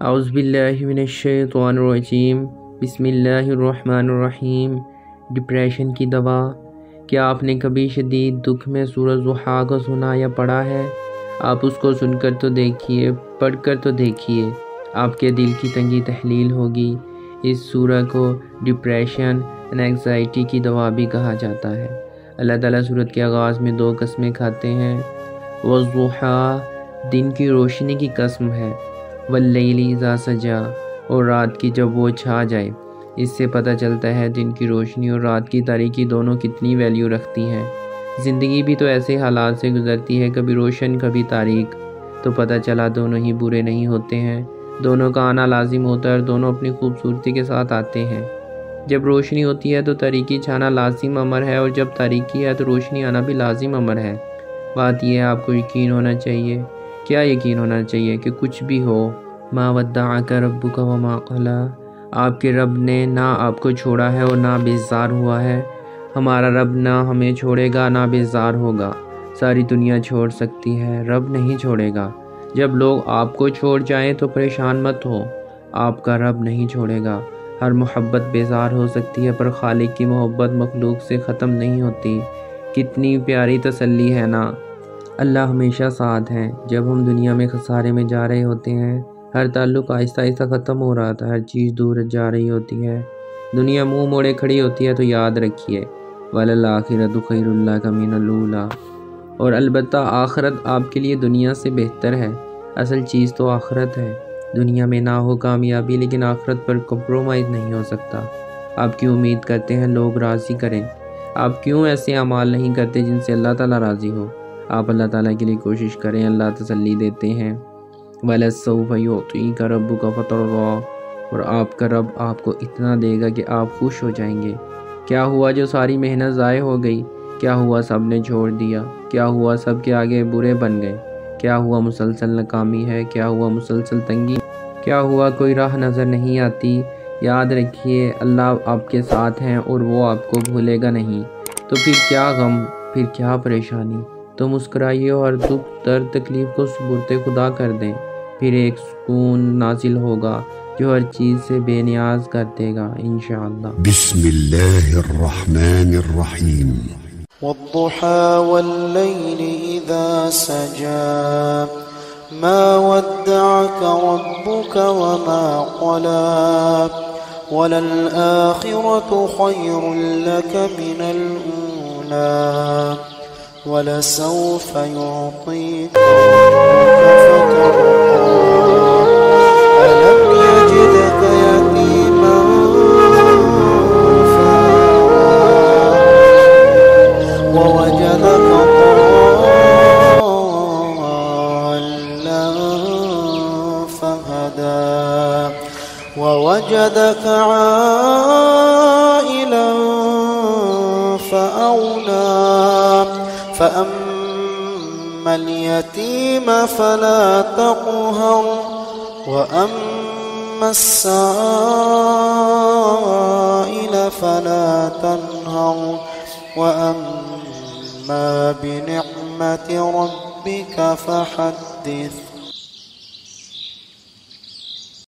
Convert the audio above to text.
اعوذ باللہ من الشیطان الرجیم، بسم اللہ الرحمن الرحیم۔ ڈپریشن کی دوا۔ کیا آپ نے کبھی شدید دکھ میں سورہ ضحیٰ کو سنا یا پڑھا ہے؟ آپ اس کو سن کر تو دیکھیے، پڑھ کر تو دیکھیے، آپ کے دل کی تنگی تحلیل ہوگی۔ اس سورہ کو ڈپریشن اینڈ اینگزائٹی کی دوا بھی کہا جاتا ہے۔ اللہ تعالیٰ سورت کے آغاز میں 2 قسمیں کھاتے ہیں۔ والضحیٰ، دن کی روشنی کی قسم ہے، واللیل اذا سجا، اور رات کی جب وہ چھا جائے۔ اس سے پتہ چلتا ہے دن کی روشنی اور رات کی تاریکی دونوں کتنی ویلیو رکھتی ہیں۔ زندگی بھی تو ایسے حالات سے گزرتی ہے، کبھی روشن کبھی تاریک، تو پتہ چلا دونوں ہی برے نہیں ہوتے ہیں، دونوں کا آنا لازم ہوتا ہے اور دونوں اپنی خوبصورتی کے ساتھ آتے ہیں۔ جب روشنی ہوتی ہے تو تاریکی چھانا لازم امر ہے، اور جب تاریکی ہے تو روشنی آنا بھی لازم امر ہے۔ بات یہ ہے آپ کو یقین ہونا چاہیے۔ کیا یقین ہونا چاہیے؟ کہ کچھ بھی ہو، ما ودعک ربک وما قلی، آپ کے رب نے نہ آپ کو چھوڑا ہے اور نہ بیزار ہوا ہے۔ ہمارا رب نہ ہمیں چھوڑے گا نہ بیزار ہوگا۔ ساری دنیا چھوڑ سکتی ہے، رب نہیں چھوڑے گا۔ جب لوگ آپ کو چھوڑ جائیں تو پریشان مت ہو، آپ کا رب نہیں چھوڑے گا۔ ہر محبت بیزار ہو سکتی ہے، پر خالق کی محبت مخلوق سے ختم نہیں ہوتی۔ کتنی پیاری تسلی ہے نا۔ اللہ ہمیشہ ساتھ ہے۔ جب ہم دنیا میں خسارے میں جا رہے ہوتے ہیں، ہر تعلق آہستہ آہستہ ختم ہو رہا تھا، ہر چیز دور جا رہی ہوتی ہے، دنیا منہ موڑے کھڑی ہوتی ہے، تو یاد رکھیے وَلَلْآخِرَةُ خَيْرٌ لَكَ مِنَ الْأُولَىٰ، اور البتہ آخرت آپ کے لیے دنیا سے بہتر ہے۔ اصل چیز تو آخرت ہے۔ دنیا میں نہ ہو کامیابی، لیکن آخرت پر کمپرومائز نہیں ہو سکتا۔ آپ کیوں امید کرتے ہیں لوگ راضی کریں؟ آپ کیوں ایسے اعمال نہیں کرتے جن سے اللہ تعالیٰ راضی ہو؟ آپ اللہ تعالیٰ کے لیے کوشش کریں، اللہ تسلی دیتے ہیں۔ وَلَسَوْفَ يُعْطِيكَ رَبُّكَ فَتَرْضَىٰ، اور آپ کا رب آپ کو اتنا دے گا کہ آپ خوش ہو جائیں گے۔ کیا ہوا جو ساری محنت ضائع ہو گئی؟ کیا ہوا سب نے چھوڑ دیا؟ کیا ہوا سب کے آگے برے بن گئے؟ کیا ہوا مسلسل ناکامی ہے؟ کیا ہوا مسلسل تنگی؟ کیا ہوا کوئی راہ نظر نہیں آتی؟ یاد رکھیے اللہ آپ کے ساتھ ہیں اور وہ آپ کو بھولے گا نہیں۔ تو پھر کیا غم، پھر کیا پریشانی؟ تو مسکرائیے اور دکھ درد تکلیف کو سپرد خدا کر دیں، پھر ایک سکون نازل ہوگا جو ہر چیز سے بے نیاز کر دے گا انشاءاللہ۔ بسم اللہ الرحمن الرحیم۔ والضحى والليل إذا سجى ما ودعك ربك وما قلى وللآخرة خير لك من الأولى ولسوف يعطيك ربك فترضى ألم يجدك يتيما ووجدك ضالا فهدى ووجدك عائلا فأغنى فأما اليتيم فلا تقهر وأما السائل فلا تنهر وأما بنعمة ربك فحدث۔